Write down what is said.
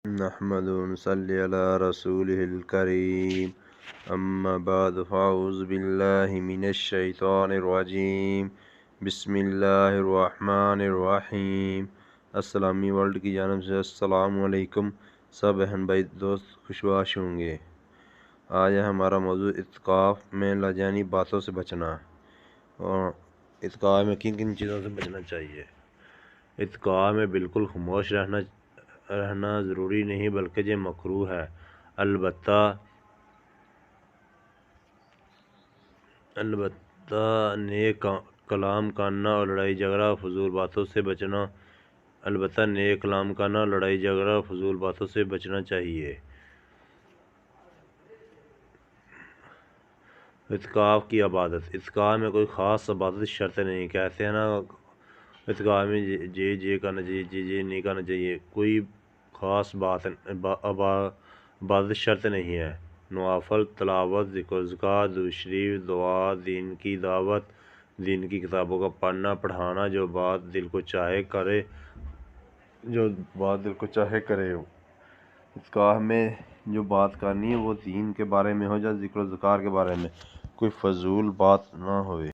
نحمد ونصلي على رسوله الكريم اما بعد فاعوذ باللہ من الشیطان الرجیم بسم اللہ الرحمن الرحیم۔ اسلامی ورلڈ کی جانب سے السلام علیکم۔ سب بہن بھائی دوست خوشباش ہوں گے۔ آج ہمارا موضوع اعتکاف میں لاجانی باتوں سے بچنا، اور اعتکاف میں کن کن چیزوں سے بچنا چاہیے۔ اعتکاف میں بالکل خاموش رہنا ضروری نہیں بلکہ یہ مکروہ ہے۔ البتہ نیک کلام کرنا اور لڑائی جھگڑا فضول باتوں سے بچنا چاہیے۔ اعتکاف کی عبادت۔ اعتکاف میں کوئی خاص عبادت شرط نہیں، کہتے ہیں نا اعتکاف میں یہ کرنا چاہیے، یہ نہیں کرنا چاہیے۔ کوئی خاص عبادت شرط نہیں ہے۔ نوافل، تلاوت، ذکر اذکار، درود شریف، دعا، دین کی دعوت، دین کی کتابوں کا پڑھانا، جو بات دل کو چاہے کرے۔ اعتکاف میں جو بات کرنی ہے وہ دین کے بارے میں ہو یا ذکر اذکار کے بارے میں، کوئی فضول بات نہ ہوئے۔